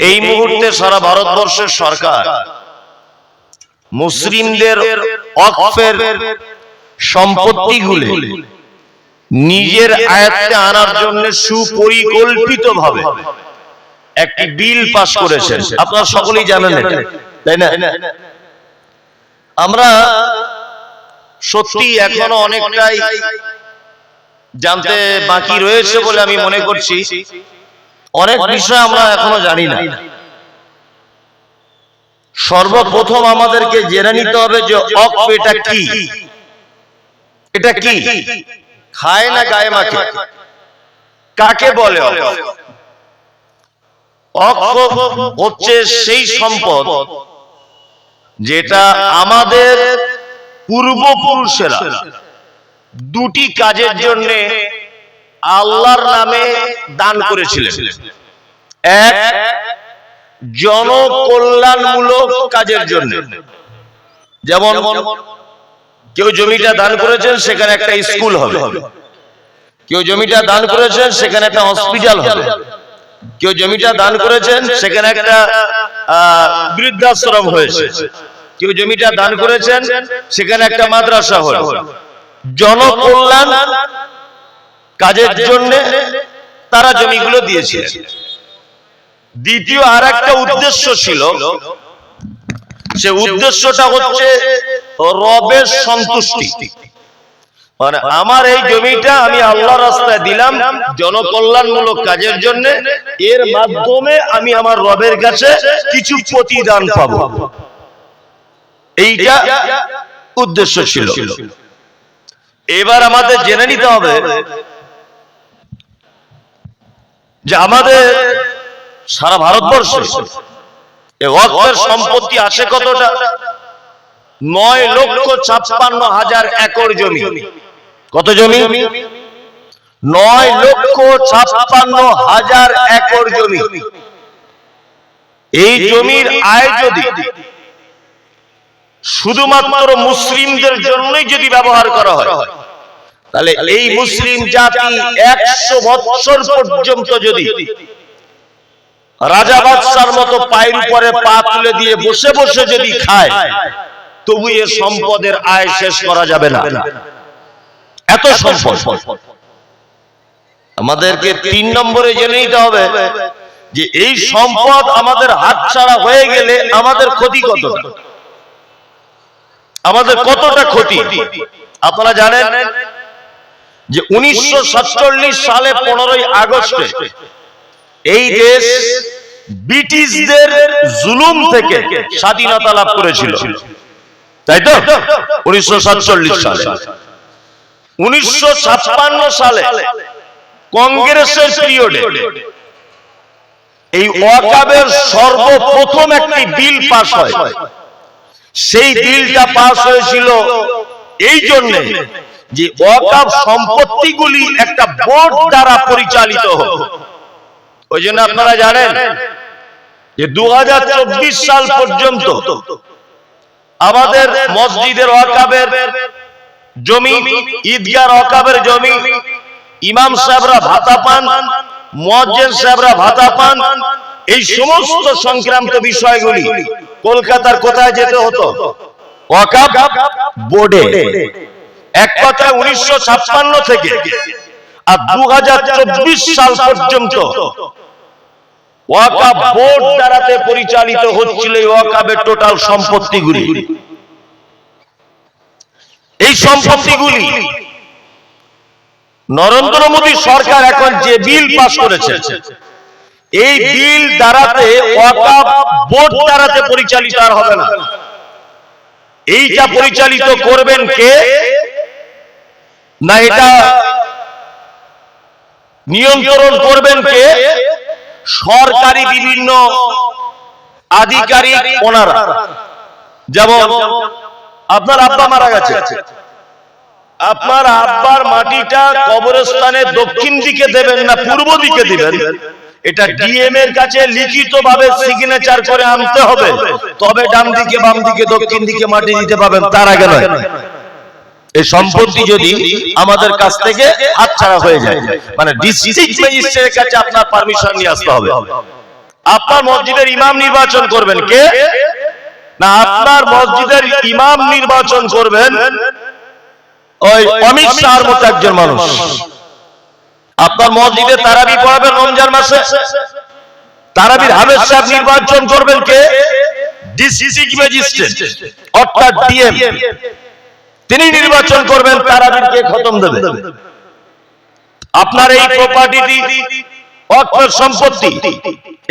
এই মুহূর্তে সারা ভারতবর্ষের সরকার মুসলিমদের ওয়াকফের সম্পত্তিগুলো নিজের আয়ত্তে আনার জন্য সুপরিকল্পিতভাবে একটি বিল পাস করেছেন। আপনারা সকলেই জানেন এটা, তাই না? আমরা সত্যি এখনো অনেকটাই জানতে বাকি রয়েছে বলে আমি মনে করছি। অনেক বিষয় আমরা এখনো জানি না। সর্বপ্রথম আমাদেরকে জেনে নিতে হবে যে ওয়াকফ এটা কি। এটা কি, খায় না গায়ে মাখে, কাকে বলে? ওয়াকফ হচ্ছে সেই সম্পদ যেটা আমাদের পূর্বপুরুষেরা দুটি কাজের জন্য আল্লাহর নামে দান করেছিলেন। এক, জনকল্যাণমূলক কাজের জন্য, যেমন কেউ জমিটা দান করেছেন সেখানে একটা স্কুল হবে, কেউ জমিটা দান করেছেন সেখানে একটা হসপিটাল হবে, কেউ জমিটা দান করেছেন সেখানে একটা বৃদ্ধাশ্রম হয়েছে, কেউ জমিটা দান করেছেন সেখানে একটা মাদ্রাসা হল। জনকল্যাণ কাজের জন্য তারা জমিগুলো দিয়েছিলেন। দ্বিতীয় আর একটা উদ্দেশ্য ছিল, সে উদ্দেশ্যটা হচ্ছে রবের সন্তুষ্টি। মানে আমার এই জমিটা আমি আল্লাহর রাস্তায় দিলাম জনকল্যাণমূলক কাজের জন্য, এর মাধ্যমে আমি আমার রবের কাছে কিছু প্রতিদান পাবো, এইটা উদ্দেশ্য ছিল। এবার আমাদের জেনে নিতে হবে যে আমাদের সারা ভারতবর্ষে এই ওয়াকফের সম্পত্তি আছে কতটা? 9,56,000 একর জমি। কত জমি? 9,56,000 একর জমি। এই জমির আয় যদি শুধুমাত্র মুসলিমদের জন্যই যদি ব্যবহার করা হয়, তাহলে এই মুসলিম জাতি 100 বছর পর্যন্ত যদি রাজা বাদশার মতো পায়ের উপরে পা তুলে দিয়ে বসে বসে যদি খায়, তবু এ সম্পদের আয় শেষ করা যাবে না। এত সম্পদ। আমাদেরকে 3 নম্বরে জেনে নিতে হবে যে এই সম্পদ আমাদের হাতছাড়া হয়ে গেলে আমাদের ক্ষতি কতটা, আমাদের কতটা ক্ষতি। আপনারা জানেন যে 1947 সালে 15ই আগস্টে এই দেশ ব্রিটিশদের জুলুম থেকে স্বাধীনতা লাভ করেছিল, তাই তো? 1947 সালে। 1956 সালে কংগ্রেসের পিরিয়ডে এই ওয়াকফের সর্বপ্রথম একটি বিল পাস হয়। সেই বিলটা পাস হয়েছিল এই জন্য যে ওয়াকফ সম্পত্তিগুলি একটা বোর্ড দ্বারা পরিচালিত হোক। ওই জন্য আপনারা জানেন যে 2024 সাল পর্যন্ত আমাদের মসজিদের ওয়াকফের জমি, ঈদগাহ ওয়াকফের জমি, ইমাম সাহেবরা ভাতা পান, মুয়াজ্জিন সাহেবরা ভাতা পান, এই সমস্ত সংক্রান্ত বিষয়গুলি কলকাতার কোথায় যেতে হতো? ওয়াকফ বোর্ডে। এক কথায় 1956 থেকে আর 2024 সাল পর্যন্ত ওয়াকফ বোর্ড দ্বারাতে পরিচালিত হচ্ছিল ওয়াকফের টোটাল সম্পত্তিগুলি। এই সম্পত্তিগুলি নরেন্দ্র মোদী সরকার এখন যে বিল পাস করেছে, এই বিল দ্বারাতে ওয়াকফ বোর্ড দ্বারাতে পরিচালিত আর হবে না। এইটা পরিচালিত করবেন কে? না এটা নিয়ন্ত্রণ করবেন কে? সরকারি বিভিন্ন আধিকারিক ওনারা। যেমন আপনার আব্বা মারা গেছে, আপনার আব্বার মাটিটা কবরস্থানের দক্ষিণ দিকে দেবেন না পূর্ব দিকে দিবেন, এটা ডিএম এর কাছে লিখিতভাবে সিগনেচার করে আনতে হবে, তবে ডান দিকে বাম দিকে দক্ষিণ দিকে মাটি দিতে পাবেন, তার আগে নয়। এই সম্পত্তি যদি আমাদের কাছ থেকে হাতছাড়া হয়ে যায়, মানে ডিস্ট্রিক্ট ম্যাজিস্ট্রেটের কাছে আপনার পারমিশন নিয়ে আসতে হবে। আপনার মসজিদের ইমাম নির্বাচন করবেন কে? না, আপনার মসজিদের ইমাম নির্বাচন করবেন ওই অমিত শাহর মতো একজন মানুষ। আপনার মসজিদে তারাবি পড়াবেন রমজান মাসে, তারাবির হাফেজ সাহেব নির্বাচন করবেন কে? ডিস্ট্রিক্ট ম্যাজিস্ট্রেট অর্থাৎ ডিএম, তিনি নির্বাচন করবেন তারাবির কে খতম দেবে। আপনার এই প্রপার্টি ওয়াকফের সম্পত্তি,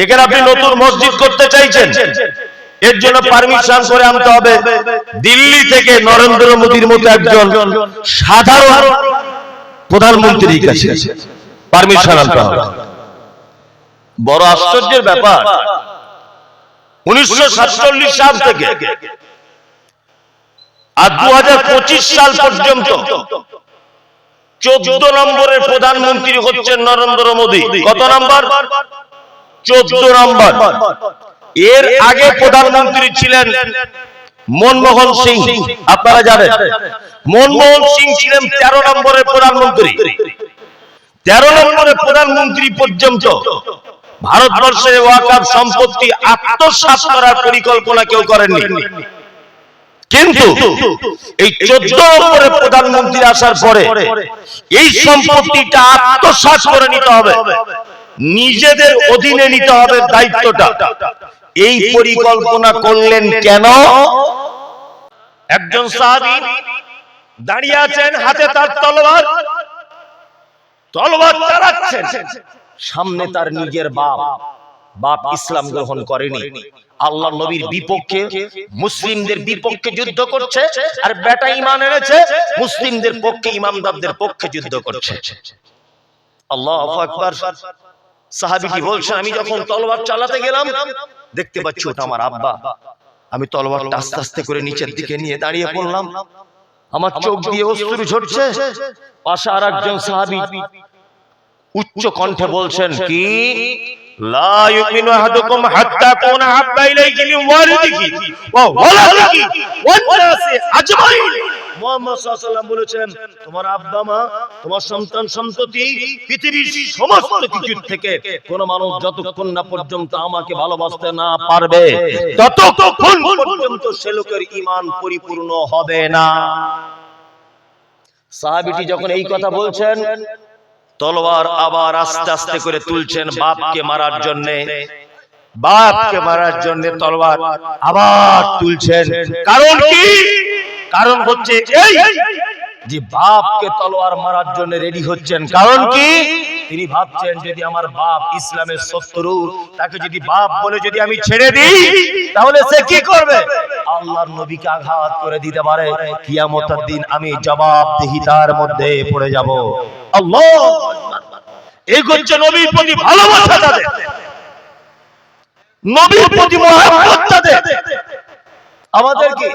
এখানে আপনি নতুন মসজিদ করতে চাইছেন, এর জন্য পারমিশন করে আনতে হবে দিল্লি থেকে নরেন্দ্র মোদীর মতো একজন সাধারণ প্রধানমন্ত্রীর কাছে পারমিশন আনতে হবে। বড় আশ্চর্যের ব্যাপার, 1947 সাল থেকে আর 2025 সাল পর্যন্ত 14 নম্বরের প্রধানমন্ত্রী হচ্ছেন নরেন্দ্র মোদী। কত নম্বর? 14 নম্বর। এর আগে প্রধানমন্ত্রী ছিলেন মনমোহন সিং, আপনারা জানেন মনমোহন সিং ছিলেন 13 নম্বরের প্রধানমন্ত্রী। 13 নম্বরের প্রধানমন্ত্রী পর্যন্ত ভারতবর্ষের ওয়াকফ সম্পত্তি আত্মসাৎ করার পরিকল্পনা কেউ করেননি। কিন্তু এই 14 নম্বরের প্রধানমন্ত্রী আসার পরে এই সম্পত্তিটা আত্মসাৎ করে নিতে হবে, নিজেদের অধীনে নিতে হবে দায়িত্বটা। এই পরিকল্পনা করলেন কেন? একজন সাহাবী দাঁড়িয়ে আছেন, হাতে তার তলোয়ার চালাচ্ছেন, সামনে তার নিজের বাপ ইসলাম গ্রহণ করেনি, আল্লাহ নবীর বিপক্ষে মুসলিমদের বিপক্ষে যুদ্ধ করছে, আর বেটা ঈমান এনেছে মুসলিমদের পক্ষে, ইমামদারদের পক্ষে যুদ্ধ করছে। আল্লাহু আকবার। সাহাবীটি বলছেন, আমি যখন তলোয়ার চালাতে গেলাম দেখতে পাচ্ছি ওটা আমার আব্বা। আমি তলোয়ারটা আস্তে আস্তে করে নিচের দিকে নিয়ে দাঁড়িয়ে পড়লাম, আমার চোখ দিয়ে অশ্রু ঝরছে। পাশে আরেকজন সাহাবী উচ্চ কণ্ঠে বলছেন, কি লা ইউমিনু আহাদুকুম হাত্তা কুনা হাব্বা ইলাইহি মিন ওয়ালিদিহি ওয়া ওয়ালাদিহি ওয়ান নাসি আজমাইন। মুহাম্মদ সাল্লাল্লাহু আলাইহি ওয়াসাল্লাম বলেছেন, তোমার আব্বা মা, তোমার সন্তান সন্ততি, পৃথিবীর সমস্ত কিছুর থেকে কোন মানুষ যতক্ষণ না পর্যন্ত আমাকে ভালোবাসতে না পারবে ততক্ষণ পর্যন্ত সে লোকের ঈমান পরিপূর্ণ হবে না। সাহাবীটি যখন এই কথা বলছেন, তলোয়ার আবার আস্তে আস্তে করে তুলছেন বাপকে মারার জন্য, তলোয়ার আবার তুলছেন। কারণ কি? কারণ হচ্ছে এই যে বাপকে তলোয়ার মারার জন্য রেডি হচ্ছেন। কারণ কি? তিনি ভাবছেন, যদি আমার বাপ ইসলামের শত্রু, তাকে যদি বাপ বলে যদি আমি ছেড়ে দিই তাহলে সে কি করবে? আল্লাহর নবীকে আঘাত করে দিতে পারে, কিয়ামতের দিন আমি জবাবদিহিতার মধ্যে পড়ে যাব। আল্লাহ, এই হচ্ছে নবীর প্রতি ভালোবাসা তাদের, নবীর প্রতি মহব্বত তাদের। আমাদের কি?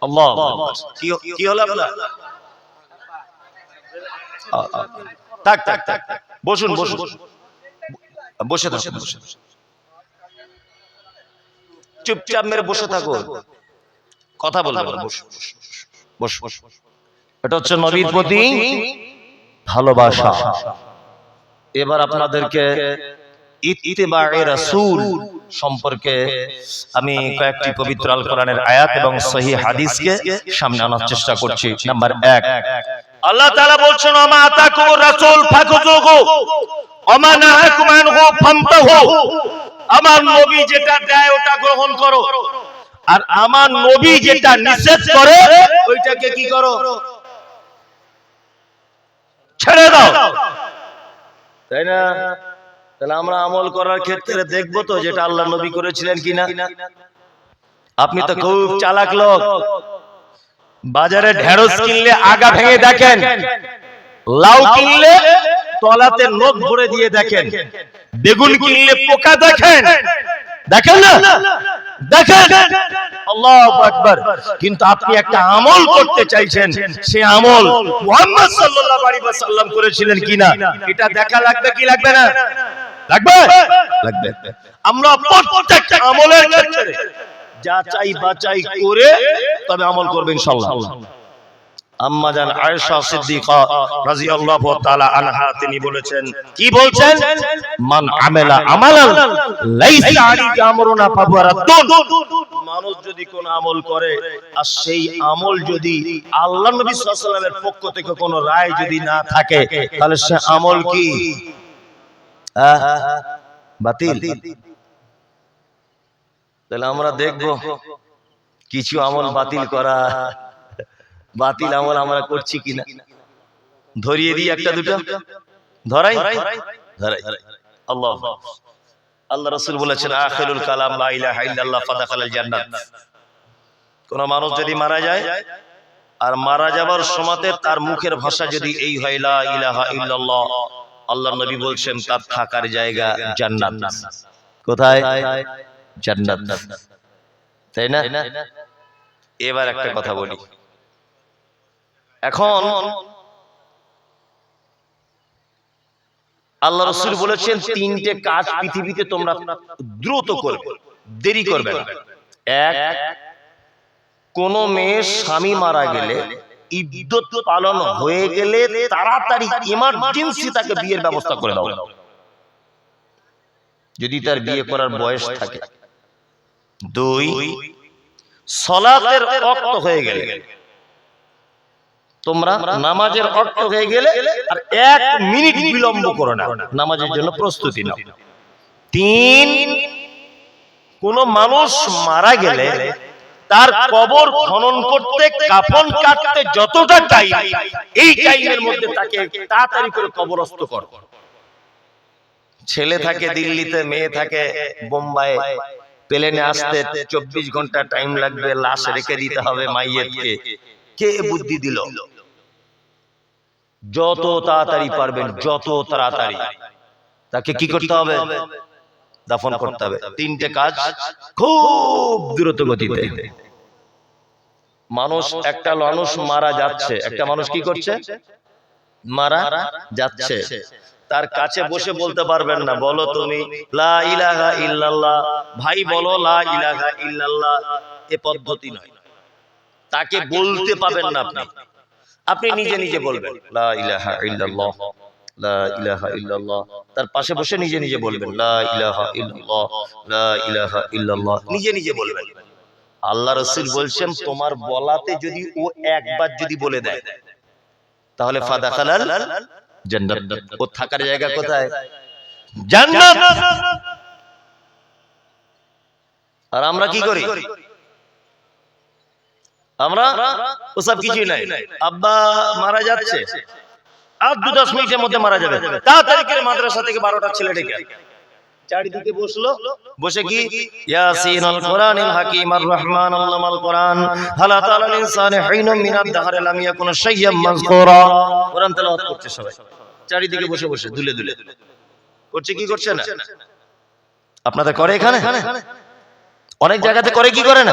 আল্লাহ, কি হলো আপনার? থাক বসুন, বসে থাকুন, চুপচাপ মেরে বসে থাকুন, কথা বলবেন না, বস। এটা হচ্ছে নবীর প্রতি ভালোবাসা। এবার আপনাদেরকে ইত্তিবায়ে রাসূল সম্পর্কে আমি কয়েকটি পবিত্র আল কোরআনের আয়াত এবং সহিহ হাদিসকে সামনে আনার চেষ্টা করছি। নাম্বার 1, আল্লাহ তাআলা বলছেন, ওমা আতাকুমুর রাসূল ফাখুযুহু ওমা নাহাকুম আনহু ফান্তাহু। আমার নবী যেটা দেয় ওটা গ্রহণ করো, আর আমার নবী যেটা নিষেধ করে ওইটাকে কি করো? ছেড়ে দাও। তাই না? তাহলে আমরা আমল করার ক্ষেত্রে দেখবো তো যেটা আল্লাহ নবী করেছিলেন কিনা। আপনি তো খুব চালাক লোক, বাজারে ঢেঁড়স কিনলে আগা ভেঙে দেখেন, লাউ কিনলে তলাতে নখ ভরে দিয়ে দেখেন, বেগুন কিনলে পোকা দেখেন না? দেখেন। আল্লাহু আকবার। কিন্তু আপনি একটা আমল করতে চাইছেন, সে আমল মুহাম্মদ সাল্লাল্লাহু আলাইহি ওয়াসাল্লাম করেছিলেন কিনা এটা দেখা লাগবে কি লাগবে না? লাগবে। আমরা প্রত্যেকটা আমলের ক্ষেত্রে যাচাই বাছাই করে তবে আমল করব ইনশাআল্লাহ। আম্মা জান আয়েশা সিদ্দিকা রাদিয়াল্লাহু তাআলা আনহা তিনি বলেছেন, কি বলছেন? মান আমেলা আমালান লাইসা আলাইহি আমরুনা ফাহুয়া রাদ্দুন। মানুষ যদি কোন আমল করে আর সেই আমল যদি আল্লাহর নবী সাল্লাল্লাহু আলাইহি ওয়াসাল্লামের পক্ষ থেকে কোন রায় যদি না থাকে, তাহলে সে আমল কি বাতিল। তাহলে আমরা দেখব কিছু আমল বাতিল করা, বাতিল আমল আমরা করছি কিনা। ধরিয়ে দিই একটা দুটো, ধরাই ধরাই। আল্লাহ আল্লাহ রাসূল বলেছেন, আখিরুল কালাম লা ইলাহা ইল্লাল্লাহ ফাদাখালাল জান্নাত। কোন মানুষ যদি মারা যায় আর মারা যাবার সময়তে তার মুখের ভাষা যদি এই হয় লা ইলাহা ইল্লাল্লাহ, আল্লাহর নবী বলছেন তার থাকার জায়গা জান্নাত। কোথায়? জান্নাত, তাই না? এবার একটা কথা বলি, এখন আল্লাহ রাসূল বলেছেন তিনটে কাজ পৃথিবীতে তোমরা দ্রুত করবে, দেরি করবে না। এক, কোন মেয়ে স্বামী মারা গেলে, ইদ্যত পালন হয়ে গেলে তাড়াতাড়ি ইমার্জেন্সি তাকে বিয়ের ব্যবস্থা করে দাও, যদি তার বিয়ে করার বয়স থাকে। দুই, সালাতের ওয়াক্ত হয়ে গেলে, তোমরা নামাজের ওয়াক্ত হয়ে গেলে আর 1 মিনিট বিলম্ব করো না, নামাজের জন্য প্রস্তুতি নাও। তিন, কোন মানুষ মারা গেলে তার কবর খনন করতে, কাফন কাটতে যতটা টাইম, এই টাইমের মধ্যে তাকে তাড়াতাড়ি করে কবরস্থ করো। ছেলে থাকে দিল্লিতে, মেয়ে থাকে বোম্বাইয়ে, প্লেনে আসতে 24 ঘন্টা টাইম লাগবে, লাশ রেখে দিতে হবে মাইয়েতকে। কে বুদ্ধি দিল? যত তাড়াতাড়ি পারবেন, যত তাড়াতাড়ি তাকে কি করতে হবে? দাফন করতে হবে। তিনটে কাজ খুব দ্রুত গতিতে। একটা মানুষ মারা যাচ্ছে, একটা মানুষ কি করছে? মারা যাচ্ছে। তার কাছে বসে বলতে পারবেন না, বলো তুমি লা ইলাহা ইল্লাল্লাহ, ভাই বলো লা ইলাহা ইল্লাল্লাহ। এ পদ্ধতি নয়, তাকে বলতে পাবেন না আপনি, আপনি নিজে নিজে বলবেন লা ইলাহা ইল্লাল্লাহ, লা ইলাহা ইল্লাল্লাহ। তার পাশে বসে নিজে নিজে বলবেন লা ইলাহা ইল্লাল্লাহ, লা ইলাহা ইল্লাল্লাহ, নিজে নিজে বলবেন। আল্লাহ রাসূল বলছেন, তোমার বলাতে যদি ও একবার যদি বলে দেয়, তাহলে ফাদাখালাল জান্নাত। ও থাকার জায়গা কোথায়? জান্নাত। আর আমরা কি করি? আমরা ওসব কিছুই নাই। আব্বা মারা যাচ্ছে, আর 2-10 মিনিটের মধ্যে মারা যাবে, তাড়াতাড়ি করে মাদ্রাসা থেকে 12টা ছেলে ডেকে চারিদিকে বসলো, বসে কি ইয়াসিনুল কোরআনিল হাকিম আর রহমান আল্লামাল কোরআন হালা তাআলাল ইনসানু হিনুম মিনাদ দাহরি লাম ইয়াকুন শাইয়্যাম মাযকুরা। কোরআন তেলাওয়াত করছে সবাই, চারিদিকে বসে বসে দুলে দুলে করছে। কি করছে না? আপনাদের করে এখানে অনেক জায়গাতে করে, কি করে না?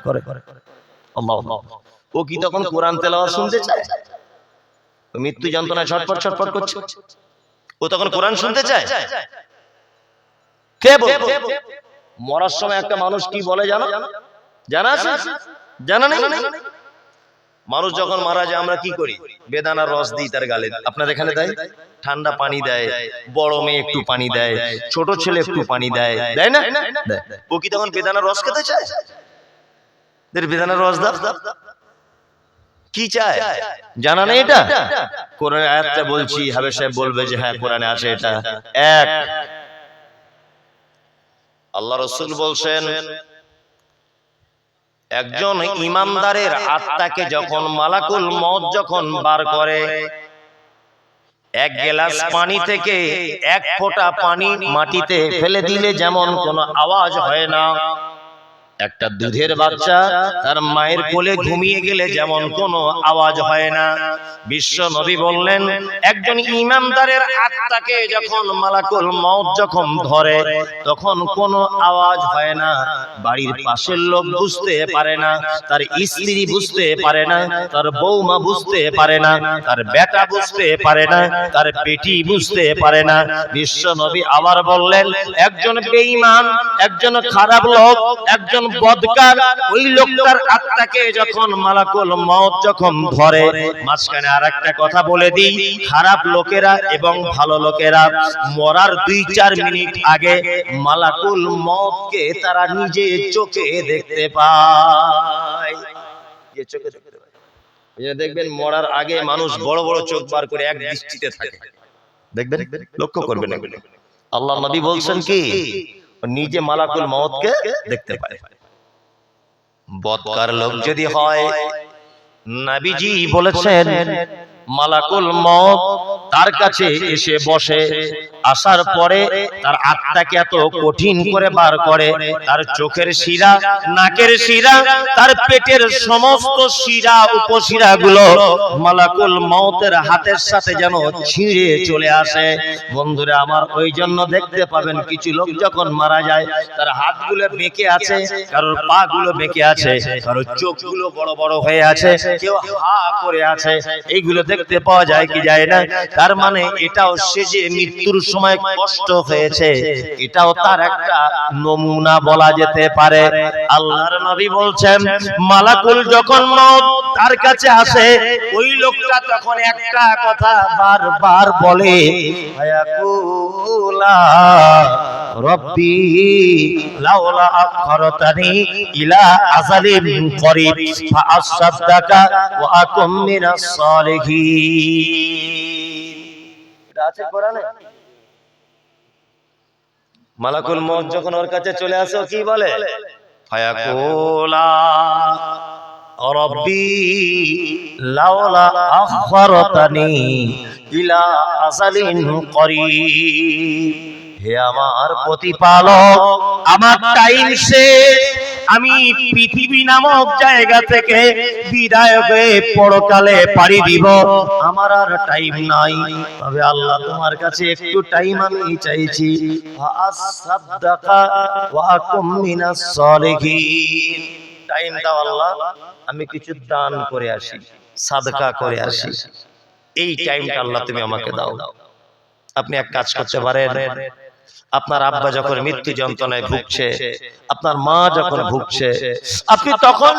করে। আল্লাহ। ও কি তখন কোরআন তেলাওয়াত শুনতে চায়? মৃত্যু যন্ত্রণায় ছটফট ছটফট করছে, ও তখন কোরআন শুনতে চায়? কে বলে? মরার সময় একটা মানুষ কি বলে জানো? জানা আছে? জানা নেই? মানুষ যখন মারা যায় আমরা কি করি? বেদানার রস দিই তার গালে। আপনাদের এখানে দেয়? ঠান্ডা পানি দেয়, বড় মেয়ে একটু পানি দেয়, ছোট ছেলে একটু পানি দেয়, দেয় না? ও কি তখন বেদানার রস খেতে চায়? বেদানার রস দাও, কি চায়? জানা নেই এটা? কোরআনের আয়াতটা বলছি, হাবেব সাহেব বলবে যে হ্যাঁ কোরআনে আছে এটা। এক, আল্লাহ রাসূল বলছেন, একজন ঈমানদারের আত্মাকে যখন মালাকুল মউত যখন বার করে, 1 গ্লাস পানি থেকে 1 ফোঁটা পানি মাটিতে ফেলে দিলে যেমন কোনো আওয়াজ হয় না, একটা দুধের বাচ্চা তার মায়ের কোলে ঘুমিয়ে গেলে যেমন কোনো আওয়াজ হয় না, বিশ্ব নবী বললেন একজন ঈমানদারের আত্মাকে যখন মালাকুল মউত যখন ধরে তখন কোনো আওয়াজ হয় না, বাড়ির পাশের লোক বুঝতে পারে না, তার স্ত্রী বুঝতে পারে না, তার বৌমা বুঝতে পারে না, তার বেটা বুঝতে পারে না, তার বেটি বুঝতে পারে না। বিশ্ব নবী আবার বললেন একজন বেঈমান, একজন খারাপ লোক, একজন বদকার ওই লোকটার আত্মাকে যখন মালাকুল মউত যখন ধরে, মাঝখানে আরেকটা কথা বলে দিই, খারাপ লোকেরা এবং ভালো লোকেরা মরার 2-4 মিনিট আগে মালাকুল মউতকে তারা নিজে চোখে দেখতে পায়। যে চোখে দেখতে পায়, দেখবেন মরার আগে মানুষ বড় বড় চোখ বার করে এক দৃষ্টিতে থাকে, দেখবেন, লক্ষ্য করবেন। আল্লাহ নবী বলছেন কি নিজে মালাকুল মউতকে দেখতে পায়। বদকার লোক যদি হয়, নবীজি বলেছেন মালাকুল মউত তার কাছে এসে বসে, আসার পরে তার আত্মাকে এত কঠিন করে বার করে, তার চোখের শিরা, নাকের শিরা, তার পেটের সমস্ত শিরা উপশিরা গুলো মালাকুল মউতের হাতের সাথে যেন ছিঁড়ে চলে আসে। বন্ধুরা আমার, ওই জন্য দেখতে পাবেন কিছু লোক যখন মারা যায় তার হাতগুলো বেঁকে আছে, কারোর পা গুলো বেঁকে আছে, কারোর চোখগুলো বড় বড় হয়ে আছে, কেউ হা করে আছে। এইগুলো দেখতে পাওয়া যায় কি যায় না? তার মানে এটাও সে যে মৃত্যুর সময় কষ্ট হয়েছে, এটাও তার একটা নমুনা বলা যেতে পারে। আল্লাহর নবী বলছেন মালাকুল যখন মউত তার কাছে আসে, ওই লোকটা তখন একটা কথা বারবার বলে, ফায়াকুলা রব্বি লাউলা আখরতানি ইলা আযালিন করিব ফাআসাদদাকা ওয়া আকুম মিনাস সালিহিন। এটা আছে কোরআনে। মালাকুল মউত যখন ওর কাছে চলে আসে ও কি বলে? ফায়াকুলা রব্বি লাউলা আখরতানি ইলা আযালিন করিব, হে আমার প্রতিপালক, আমার টাইম শেষ, আমি পৃথিবী নামক জায়গা থেকে বিদায় হয়ে পরকালে পাড়ি দিব, আমার আর টাইম নাই। তবে আল্লাহ তোমার কাছে একটু টাইম আমি চাইছি, ফাআসাদদাকা ওয়া আকুম মিনাস সালিহিন। টাইম দাও আল্লাহ, আমি কিছু দান করে আসি, সাদকা করে আসি, এই টাইমটা আল্লাহ তুমি আমাকে দাও। আপনি এক কাজ করতে পারেন, আপনার আব্বা যখন মৃত্যু যন্ত্রণায় ভুগছে, আপনার মা যখন ভুগছে, আপনি তখন,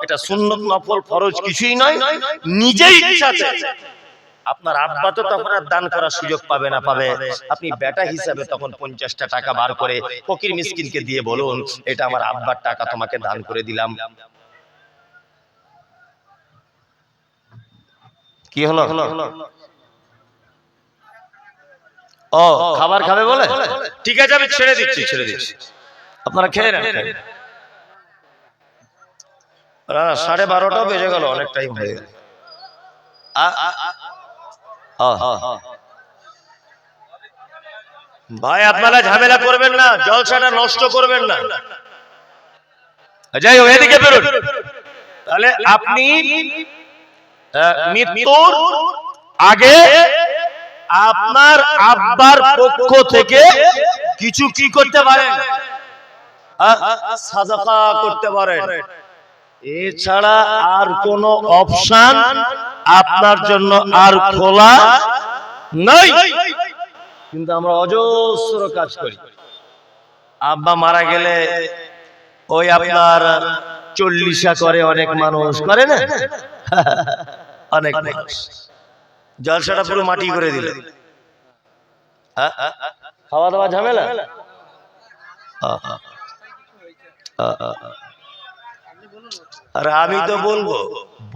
এটা সুন্নত নফল ফরজ কিছুই নয়, নিজেই ইচ্ছাতে, আপনার আব্বা তো তখন আর দান করার সুযোগ পাবে না, পাবে আপনি বেটা হিসাবে তখন 50টা টাকা বার করে ফকির মিসকিনকে দিয়ে বলুন, এটা আমার আব্বার টাকা, তোমাকে দান করে দিলাম। কি হলো? ও খাবার খাবে বলে, ঠিক আছে আমি ছেড়ে দিচ্ছি, আপনারা খেয়ে নেন। 12:30 বেজে গেল, অনেক টাইম হয়ে গেল। ভাই আপনারা ঝামেলা করবেন না, জলসাটা নষ্ট করবেন না। যাই হোক, এদিকে বেরোন। তাহলে আপনি মৃত্যুর আগে আপনার আব্বার পক্ষ থেকে কিছু কি করতে পারেন? সাদাকা করতে পারেন। এছাড়া আর কোন অপশন আপনার জন্য আর খোলা নাই। কিন্তু আমরা অজস্র কাজ করি। আব্বা মারা গেলে ওই আপনার 40 করে, অনেক মানুষ করে না, অনেক মানুষ জলসাটা পুরো মাটি করে দিল। খাওয়া দাওয়া ঝামেলা। আর আমি তো বলবো,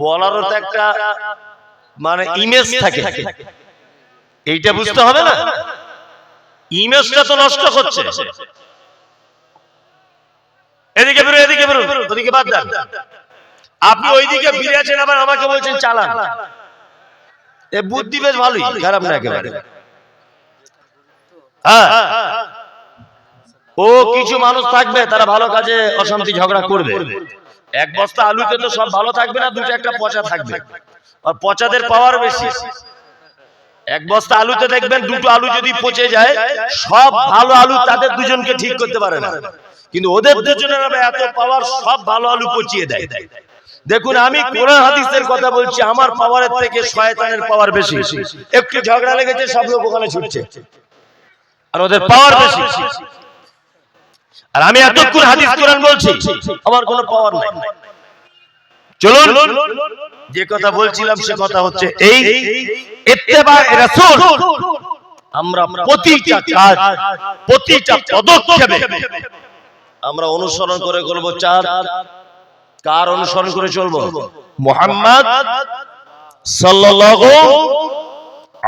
বলারও তো একটা মানে ইমেজ থাকে, এইটা বুঝতে হবে না, ইমেজটা তো নষ্ট হচ্ছে। এদিকে বেরো, এদিকে বেরো, ওদিকে বাদ দেন। আপনি ওইদিকে ফিরে আছেন, আবার আমাকে বলছেন চালান। এ বুদ্ধি বেশ ভালোই, খারাপ না একেবারে। হ্যাঁ, ও কিছু মানুষ থাকবে তারা ভালো কাজে অশান্তি ঝগড়া করবে। এক বস্তা আলুতে তো সব ভালো থাকবে না, দুটো একটা পচা থাকবে, আর পচাদের পাওয়ার বেশি। এক বস্তা আলুতে দেখবেন দুটো আলু যদি পচে যায়, সব ভালো আলু তাদের দুজনকে ঠিক করতে পারে না, কিন্তু ওদের দুজনের এত পাওয়ার, সব ভালো আলু পচিয়ে দেয়। দেখুন, আমি কোরআন হাদিসের কথা বলছি, আমার পাওয়ারের থেকে শয়তানের পাওয়ার বেশি। একটু ঝগড়া লেগেছে, সব লোক ওখানে ছুটছে, আর ওদের পাওয়ার বেশি। আর আমি এতক্ষণ হাদিস কোরআন বলছি, আমার কোনো পাওয়ার নাই। চলুন, যে কথা বলছিলাম সে কথা হচ্ছে এই ইত্তেবায়ে রাসূল। আমরা প্রতিটা কাজ, প্রতিটা পদক্ষেপে আমরা অনুসরণ করে করবো চার। কার অনুসরণ করে চলবো? মুহাম্মদ সাল্লাল্লাহু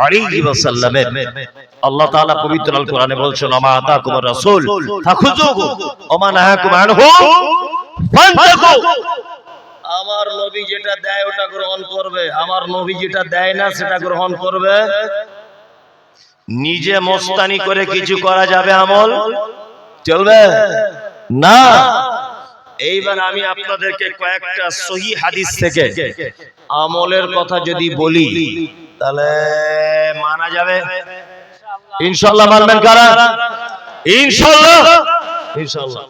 আলাইহি ওয়াসাল্লামের। আল্লাহ তাআলা পবিত্র আল কোরআনে বলছেন, আমা আতাকুমুর রাসূল ফাখুযুহু ওয়া মা নাহাকুম আনহু ফান্তাহু। আমার নবী যেটা দেয় ওটা গ্রহণ করবে, আমার নবী যেটা দেয় না সেটা গ্রহণ করবে। নিজে মস্তানি করে কিছু করা যাবে আমল চলবে না। এইবার আমি আপনাদেরকে কয়েকটা সহিহ হাদিস থেকে আমলের কথা যদি বলি তাহলে মানা যাবে ইনশাআল্লাহ। মানবেন কারা? ইনশাআল্লাহ, ইনশাআল্লাহ।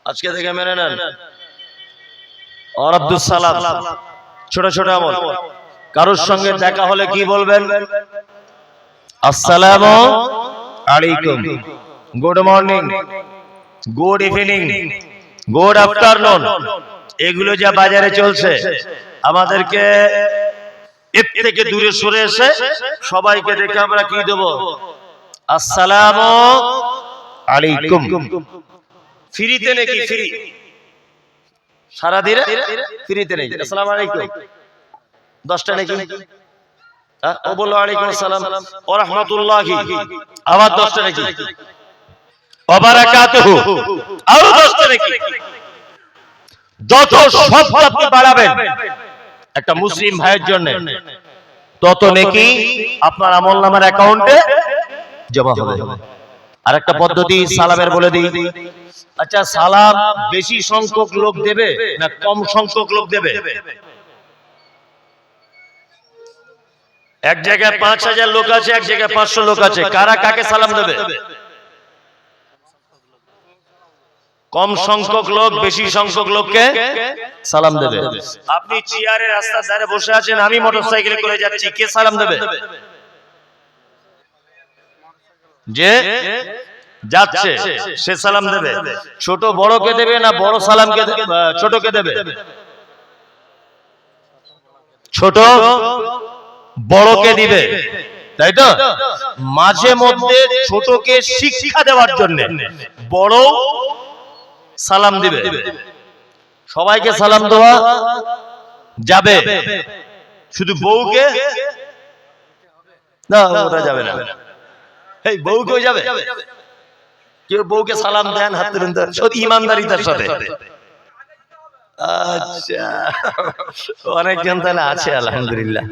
আজকে থেকে মেনে নেন। আর আব্দুস সালাম, ছোট ছোট আমল। কারোর সঙ্গে দেখা হলে কি বলবেন? আসসালামু আলাইকুম, good morning, good evening, good afternoon. এগুলো যা বাজারে চলছে, আমাদেরকে এর থেকে দূরে সরে এসে সবাইকে দেখে আমরা কি দেব? আসসালামু আলাইকুম। ফ্রিতে নাকি? ফ্রি, সারা দিনে ফ্রিতে নেই। আসসালামু আলাইকুম 10টা নাকি? ও বললো ওয়ালাইকুম আসসালাম ওয়া রাহমাতুল্লাহি, আবার 10টা নাকি? ওয়া বারাকাতুহু, আরো 10টা নাকি? যত শব্দ আপনি বাড়াবেন একটা মুসলিম ভাইয়ের জন্য, তত নেকি আপনার আমলনামার অ্যাকাউন্টে জমা হবে। আরেকটা পদ্ধতি সালামের বলে দিই। আচ্ছা, সালাম বেশি সংখ্যক লোক দেবে না কম সংখ্যক লোক দেবে? এক জায়গায় 5000 লোক আছে, এক জায়গায় 500 লোক আছে, কারা কাকে সালাম দেবে? কম সংখ্যক লোক বেশি সংখ্যক লোককে সালাম দেবে। আপনি চেয়ারে রাস্তার ধারে বসে আছেন, আমি মোটরসাইকেলে করে যাচ্ছি, কে সালাম দেবে? যে যাচ্ছে সে সালাম দেবে। ছোট বড়কে দেবে না বড় সালামকে ছোটকে দেবে? ছোট বড়কে দিবে, তাই তো? মাঝে মধ্যে ছোটকে শিক্ষা দেওয়ার জন্য বড় সালাম দিবে। সবাইকে সালাম দেওয়া যাবে, শুধু বউকে না, ওটা যাবে না। এই বউকেও যাবে? কেউ বউকে সালাম দেন? হাত তুলুন তো, সত্যি ইমানদারিতার সাথে। আচ্ছা, অনেকজন তাহলে আছে, আলহামদুলিল্লাহ।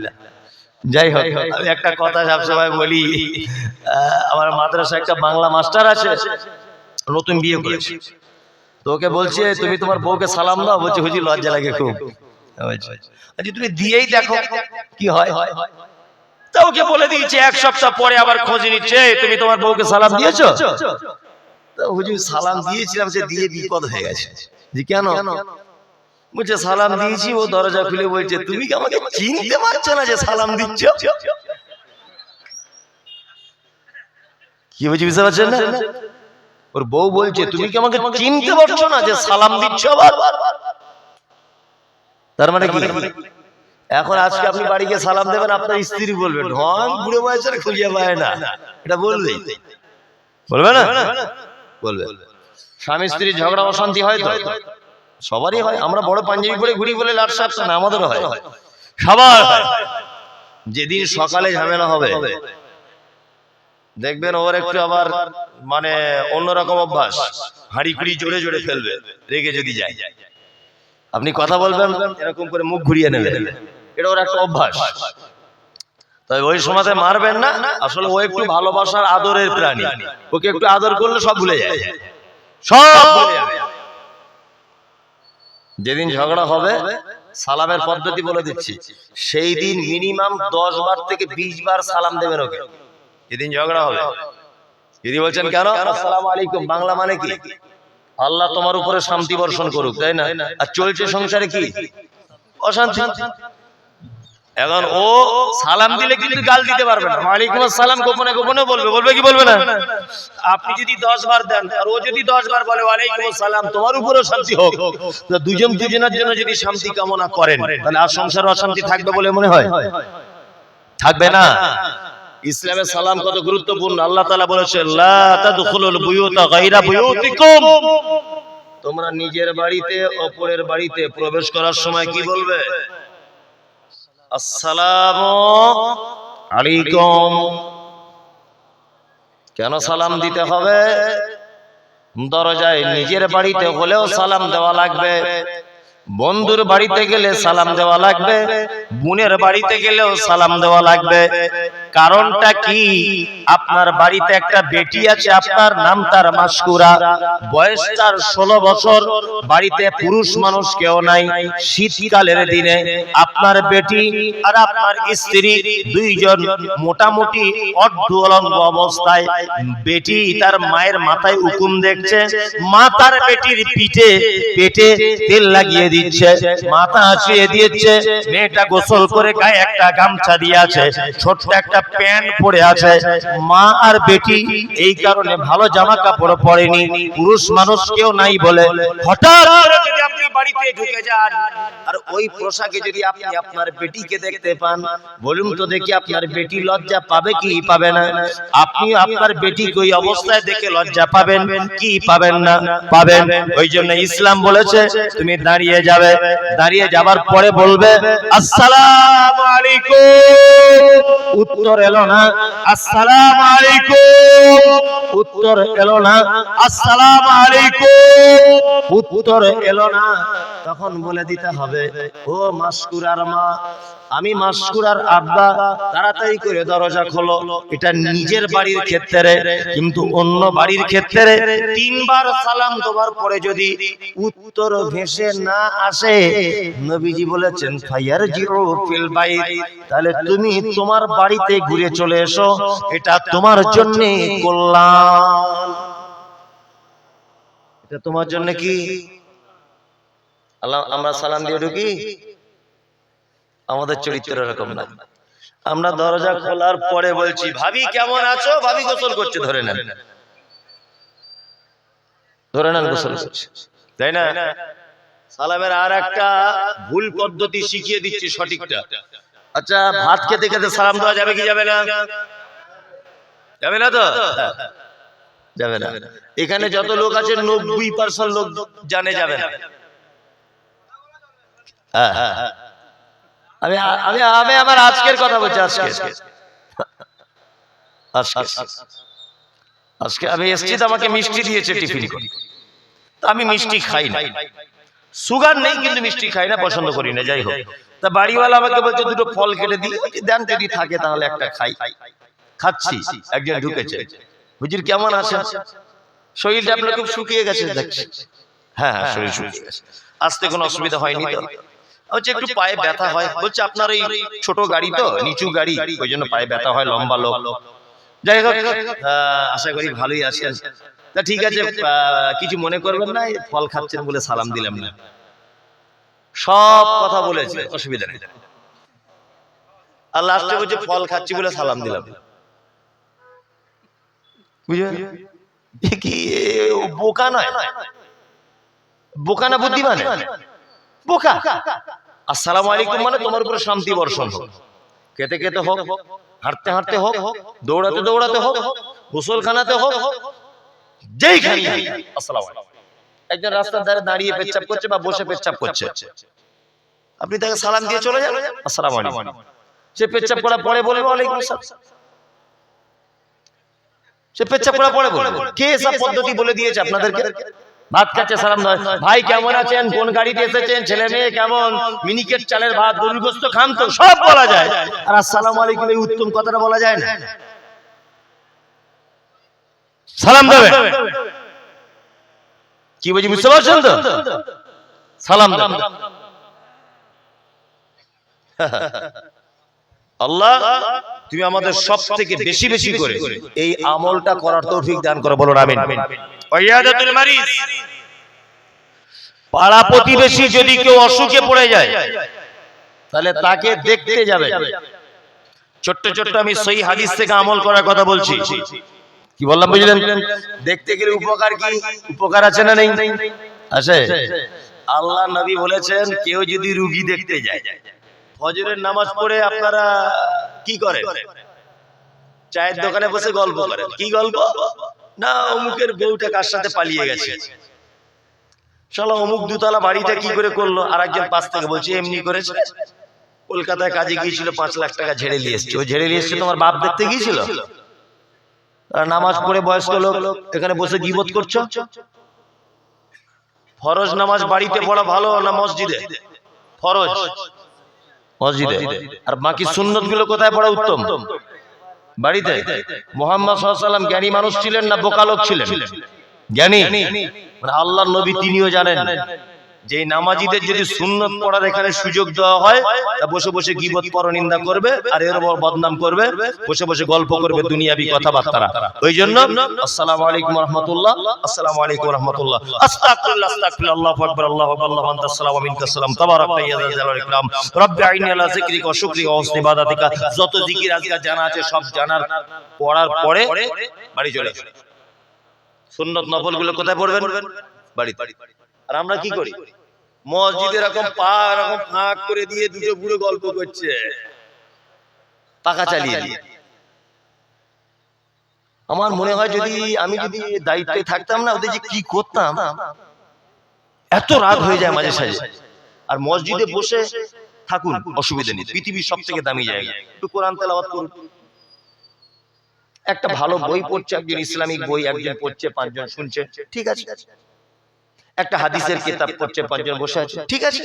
যাই হোক, আমি একটা কথা সবসময় বলি, আমার মাদ্রাসায় একটা বাংলা মাস্টার আছে, নতুন বিয়ে করেছে। তো ওকে বলছে, তুমি তোমার বউকে সালাম দাও। বলছে, হুজুর লজ্জা লাগে খুব। আচ্ছা, তুমি দিয়েই দেখো কি হয়। তা ওকে বলে দিয়েছে, এক সপ্তাহ পরে আবার খোঁজ নিচ্ছে, তুমি তোমার বউকে সালাম দিয়েছো? হুজুর সালাম দিয়েছিলাম, সে দিয়ে বিপদ হয়ে গেছে। জি কেন? বলছে সালাম দিয়েছি, ও দরজা খুলে বলছে, তুমি কি আমাকে চিনতে পারছো না যে সালাম দিচ্ছ? কি বুঝি, বুঝতে পারছেন না? ওর বউ বলছে, তুমি কি আমাকে চিনতে পারছো না যে সালাম দিচ্ছ আবার? তার মানে কি? এখন আজকে আপনি বাড়ি গিয়ে সালাম দেবেন, আপনার স্ত্রী বলবে, ঢং বুড়ো বয়সের খুঁজে পায় না। এটা বলবেই, বলবে না? বলবে। স্বামী স্ত্রী ঝগড়া অশান্তি হয় তো সবারই হয়। আমরা বড় পাঞ্জাবি পরে ঘুরি বলে লাট সাপ না, আমাদেরও হয়, সবার হয়। যেদিন সকালে ঝামেলা হবে দেখবেন ওর একটু আবার মানে অন্যরকম অভ্যাস, হাঁড়ি কুড়ি জোরে জোরে ফেলবে রেগে যদি যায়। আপনি কথা বলবেন এরকম করে মুখ ঘুরিয়ে নেবেন, এটা ওর একটা অভ্যাস। তাই ওই সময়তে মারবেন না, আসলে ও একটু ভালোবাসার আদরের প্রাণী, ওকে একটু আদর করলে সব ভুলে যায়, সব ভুলে যাবে। যেদিন ঝগড়া হবে সালামের পদ্ধতি বলে দিচ্ছি, সেই দিন মিনিমাম 10 বার থেকে 20 বার সালাম দেবেন ওকে। যেদিন ঝগড়া হবে, যদি বলছেন কেন আসসালামু আলাইকুম, বাংলা মানে কি? আল্লাহ তোমার উপরে শান্তি বর্ষণ করুক, তাই না? আর চলছে সংসারে কি অশান্তি। এখন ও সালাম দিলে কিন্তু গাল দিতে পারবে না, ওয়ালাইকুম আসসালাম গোপনে গোপনে বলবে, বলবে কি বলবে না? আপনি যদি 10 বার দেন আর ও যদি 10 বার বলে ওয়ালাইকুম আসসালাম, তোমার উপরেও শান্তি হোক, তো দুজন দুজনের জন্য যদি শান্তি কামনা করেন, তাহলে আর সংসারে অশান্তি থাকবে বলে মনে হয়? থাকবে না। ইসলামে সালাম কত গুরুত্বপূর্ণ। আল্লাহ তাআলা বলেছেন লা তাদখুলুল বুয়ুতা গায়রা বুয়ুতিকুম, তোমরা নিজের বাড়িতে অপরের বাড়িতে প্রবেশ করার সময় কি বলবে? আসসালামু আলাইকুম। কেন সালাম দিতে হবে? দরজায় নিজের বাড়িতে হলেও সালাম দেওয়া লাগবে, বন্ধুর বাড়িতে গেলে সালাম দেওয়া লাগবে, বোনের বাড়িতে গেলেও সালাম দেওয়া লাগবে। কারণটা কি? আপনার বাড়িতে একটা বেটি আছে, আপনার নাম তার মাসকুরা, বয়স তার 16 বছর, বাড়িতে পুরুষ মানুষ কেউ নাই, শীতকালের দিনে আপনার বেটি আর আপনার স্ত্রী দুইজন মোটামুটি অর্ধউলঙ্গ অবস্থায়, বেটি তার মায়ের মাথায় উকুন দেখছে, মা তার বেটির পিঠে পেটে তেল লাগিয়ে দিচ্ছে, মাথা আঁচড়িয়ে দিচ্ছে, মেয়েটা গোসল করে গায়ে একটা গামছা দিয়ে আছে, ছোট্ট একটা প্যান্ট পরে আছে। মা আর বেটি এই কারণে ভালো জামা কাপড় পরেনি, পুরুষ মানুষ কেউ নাই বলে হঠাৎ করে যদি আপনি বাড়িতে ঢুকে যান আর ওই পোশাকে যদি আপনি আপনার বেটিকে দেখতে পান, বলুন তো দেখি আপনার বেটি লজ্জা পাবে কি পাবে না? আপনি আপনার বেটিকে ওই অবস্থায় দেখে লজ্জা পাবেন কি পাবেন না? পাবেন। ওই জন্য ইসলাম বলেছে তুমি দাঁড়িয়ে যাবে, দাঁড়িয়ে যাবার পরে বলবে আসসালামু আলাইকুম, উত্তর এলো না আসসালামু আলাইকুম, উত্তর এলো না আসসালামু আলাইকুম, উত্তর এলো না, তখন বলে দিতে হবে ও মাসকুরার মা, আমি মাসকুরার আব্বা, তাড়াতাড়ি করে দরজা খোলো। এটা নিজের বাড়ির ক্ষেত্রে, কিন্তু অন্য বাড়ির ক্ষেত্রে 3 বার সালাম দেওয়ার পরে যদি উত্তর ভেসে না আসে, নবীজি বলেছেন ফায়ারজিউ ফিল বাইত, তাহলে তুমি তোমার বাড়িতে ঘুরে চলে এসো, এটা তোমার জন্য কল্যাণ, এটা তোমার জন্য কি? আল্লাহ, আমরা সালাম দিয়ে ঢুকি, আমাদের চরিত্র এরকম না। আমরা দরজা খোলার পরে বলছি ভাবি কেমন আছো, ভাবি গোসল করছে, ধরে নেন, ধরে নেন গোসল করছে, তাই না? সালামের আর একটা ভুল পদ্ধতি শিখিয়ে দিচ্ছি সঠিকটা। আচ্ছা, ভাত খেতে খেতে সালাম দেওয়া যাবে কি যাবে না? যাবে না তো? যাবে না। এখানে যত লোক আছে 90% লোক জানে যাবে না। আমি আমি আমি আমার আজকের কথা বলছি। আজকে আমি এসছি তো, আমাকে মিষ্টি দিয়েছে টিফিন করে, তা আমি মিষ্টি খাই না, সুগার নেই কিন্তু মিষ্টি খাই না, পছন্দ করি না। যাই হোক, তা বাড়িওয়ালা আমাকে বলছে দুটো ফল কেটে দিই, দেন যদি থাকে তাহলে একটা খাই। খাচ্ছি, একজন ঢুকেছে, হুজুর কেমন আছেন? শরীরটা আপনার খুব শুকিয়ে গেছে দেখছি। হ্যাঁ হ্যাঁ, শরীর শুকিয়ে গেছে, আসতে কোনো অসুবিধা হয়নি তো? হচ্ছে একটু পায়ে ব্যথা হয়। বলছে আপনার এই ছোট গাড়ি তো, নিচু গাড়ি, ওই জন্য পায়ে ব্যথা হয়, লম্বা লোক। যাই হোক, আশা করি ভালোই আছেন। তা ঠিক আছে, কিছু মনে করবেন না, ফল খাচ্ছেন বলে সালাম দিলাম না। সব কথা বলেছে, অসুবিধা নেই। আর লাস্টে বলছে ফল খাচ্ছি বলে সালাম দিলাম। বুঝলেন কি? বোকা নয়, বোকা না বুদ্ধিমান? বোকা। আসসালামু আলাইকুম মানে তোমার উপরে শান্তি বর্ষণ হোক, খেতে খেতে হোক, হাঁটতে হাঁটতে হোক, দৌড়াতে দৌড়াতে হোক, গোসলখানাতে হোক, যেইখানে আসসালামু আলাইকুম। একজন রাস্তার ধারে দাঁড়িয়ে পেচ্ছাপ করছে বা বসে পেচ্ছাপ করছে, আপনি তাকে সালাম দিয়ে চলে যান, আসসালামু আলাইকুম। সে পেচ্ছাপ করা পরে বলবে ওয়ালাইকুম আসসালাম, সে পেচ্ছাপ করা পরে বলবে। কে এসব পদ্ধতি বলে দিয়েছে আপনাদেরকে? ভাত খাচ্ছে সালাম দেয়, ভাই কেমন আছেন, কোন গাড়িতে এসেছেন, ছেলে মেয়ে কেমন, মিনিকেট চালের ভাত, গরুর গোশত খান তো, সব বলা যায়। আর আসসালামু আলাইকুম এই উত্তম কথাটা বলা যায় না? সালাম দেবে কি বুঝি, বুঝতে পারছেন তো? সালাম দেবে। আল্লাহ তুমি আমাদের সব থেকে বেশি বেশি করে এই আমলটা করার তৌফিক দান করো, বলুন আমিন। ওয়াইয়াদাতুল মারিজ, পাড়া প্রতিবেশী যদি কেউ অসুখে পড়ে যায়, তাহলে তাকে দেখতে যাবে। ছোট্ট ছোট্ট আমি সহি হাদিস থেকে আমল করার কথা বলছি। কি বললাম বুঝলেন? দেখতে গেলে উপকার কি? উপকার আছে না নেই? আছে। আল্লাহ নবী বলেছেন কেউ যদি রোগী দেখতে যায়, ফজরের নামাজ পড়ে আপনারা কি করেন? চায়ের দোকানে বসে গল্প করেন। কি গল্প? না অমুকের বউটা কার সাথে পালিয়ে গেছে, শালা অমুক দুতলা বাড়িটা কি করে করলো। আর একজন পাশ থেকে বলছে এমনি করেছে, কলকাতায় কাজে গিয়েছিল 5 লাখ টাকা ঝেড়ে নিয়ে এসছে। ওই ঝেড়ে নিয়ে এসছে তোমার বাপ দেখতে গিয়েছিল? নামাজ পড়ে বয়স্ক লোক এখানে বসে গীবত করছো। ফরজ নামাজ বাড়িতে পড়া ভালো না মসজিদে? ফরজ মসজিদে। আর বাকি সুন্নত গুলো কোথায় পড়া উত্তম? বাড়িতে। মুহাম্মদ সাল্লাল্লাহু আলাইহি ওয়াসাল্লাম জ্ঞানী মানুষ ছিলেন না বোকা লোক ছিলেন? জ্ঞানী। মানে আল্লাহর নবী তিনিও জানেন যে নামাজীদের যদি সুন্নত পড়ার এখানে সুযোগ দেওয়া হয়, তা বসে বসে গীবত পরনিন্দা করবে আর এর উপর বদনাম করবে, বসে বসে গল্প করবে দুনিয়াবি কথাবার্তা। ওই জন্য আসসালামু আলাইকুম ওয়া রাহমাতুল্লাহ, আসসালামু আলাইকুম ওয়া রাহমাতুল্লাহ, আস্তাগফিরুল্লাহ, আস্তাগফিরুল্লাহ, আল্লাহু আকবার, আল্লাহু আকবার, আল্লাহু আনতাস সালাম ওয়া মিনকাস সালাম, তাবারাকতা ইয়া যাল জালালি ওয়াল ইকরাম, রব্বি আইনি আলা যিকরিকা ওয়া শুকরিকা ওয়া হুসনি ইবাদাতিকা। যত জিকির আজকাল জানা আছে সব জানার পড়ার পরে বাড়ি চলে আসবে। সুন্নত নফল গুলো কোথায় পড়বেন? বাড়িতে। আর আমরা কি করি? মসজিদে এরকম পা এরকম ফাঁক করে দিয়ে দুটো বুড়ো গল্প করছে, পাখা চালিয়ে দিয়ে। আমার মনে হয় যদি আমি দায়িত্বে থাকতাম না, ওদের যে কি করতাম। এত রাগ হয়ে যায় মাঝে সাঝে। আর মসজিদে বসে থাকুন, অসুবিধা নেই, পৃথিবীর সব থেকে দামি জায়গা। একটু কোরআন তেলাওয়াত করুন। একটা ভালো বই পড়ছে একজন, ইসলামিক বই একজন পড়ছে, 5 জন শুনছে, ঠিক আছে। একটা হাদিসের কিতাব পড়ছে, 5 জন বসে আছে, ঠিক আছে,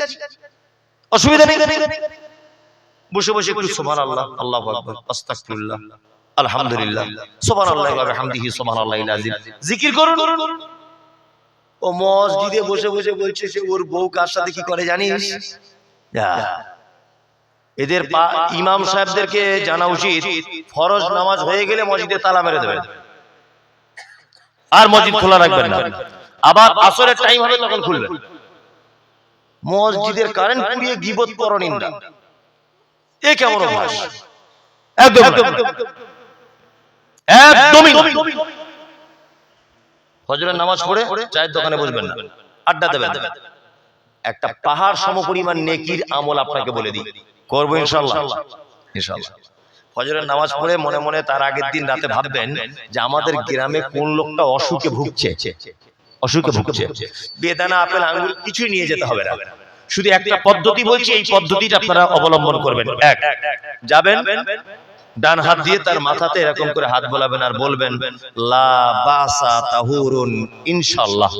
অসুবিধা নেই। বসে বসে একটু সুবহানাল্লাহ, আল্লাহু আকবার, আস্তাগফিরুল্লাহ, আলহামদুলিল্লাহ, সুবহানাল্লাহি ওয়া বিহামদিহি, সুবহানাল্লাহিল আযীম জিকির করুন। ও মসজিদে বসে বসে বলছে সে ওর বউ কার সাথে কি করে জানিস? এদের ইমাম সাহেবদেরকে জানা উচিত, ফরজ নামাজ হয়ে গেলে মসজিদে তালা মেরে দেবেন, আর মসজিদ খোলা রাখবেন না। আবার আসরের টাইম হবে তখন খুলবেন। মসজিদের কারেন্ট পুড়িয়ে গীবত পরনিন্দা, এ কেমন অভ্যাস? একদমই ফজরের নামাজ পড়ে চায়ের দোকানে বসবেন না, আড্ডা দেবেন। একটা পাহাড় সমপরিমাণ নেকির আমল আপনাকে বলে দিই, করবো ইনশাআল্লাহ। ইনশাআল্লাহ ফজরের নামাজ পড়ে মনে মনে তার আগের দিন রাতে ভাববেন যে আমাদের গ্রামে কোন লোকটা অসুখে ভুগছে, বেদানা আপেল আঙ্গুর কিছুই নিয়ে যেতে হবে না। শুধু একটা পদ্ধতি বলছি, এই পদ্ধতিটা আপনারা অবলম্বন করবেন। এক, যাবেন ডান হাত দিয়ে তার মাথাতে এরকম করে হাত বোলাবেন আর বলবেন লা বাসা তাহুরুন ইনশাআল্লাহ।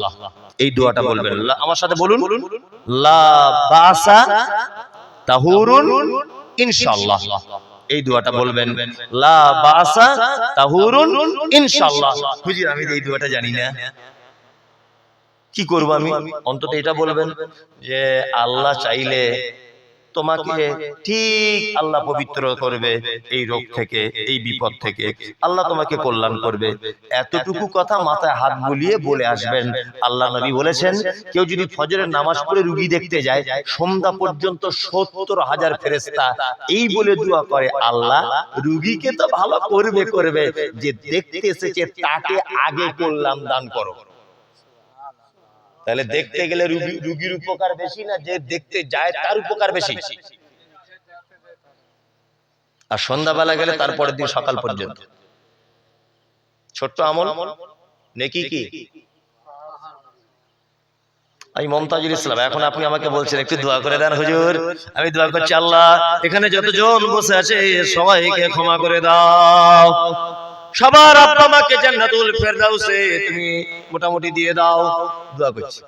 এই দোয়াটা বলবেন, আমার সাথে বলুন, লা বাসা তাহুরুন ইনশাআল্লাহ। এই দোয়াটা বলবেন, লা বাসা তাহুরুন ইনশাআল্লাহ। হুজুর আমি এই দোয়াটা জানি না, কি করব আমি? অন্তত এটা বলবেন যে আল্লাহ চাইলে তোমাকে ঠিক আল্লাহ পবিত্র করবে এই রোগ থেকে, এই বিপদ থেকে, আল্লাহ তোমাকে কল্যাণ করবে। এতটুকু কথা মাথায় হাত বুলিয়ে বলে আসবেন। আল্লাহ নবী বলেছেন কেউ যদি ফজরের নামাজ পড়ে রোগী দেখতে যায়, সন্ধ্যা পর্যন্ত 70,000 ফেরেশতা এই বলে দোয়া করে, আল্লাহ রোগীকে তো ভালো করবে, যে দেখতে এসেছে তাকে আগে কল্যাণ দান করো। তাহলে দেখতে গেলে রোগীর উপকার বেশি না যে দেখতে যায় তার উপকার বেশি? আর সন্ধ্যাবেলা গেলে তারপরের দিন সকাল পর্যন্ত ছোট্ট আমল নেকি কি? আমি মমতাজুল ইসলাম, এখন আপনি আমাকে বলছেন একটু দোয়া করে দেন হুজুর। আমি দোয়া করছি, আল্লাহ এখানে যতজন বসে আছে সবাইকে ক্ষমা করে দাও, সবার আব্বা মাকে জান্নাতুল ফেরদাউসে তুমি মোটামুটি দিয়ে দাও। দোয়া করছি।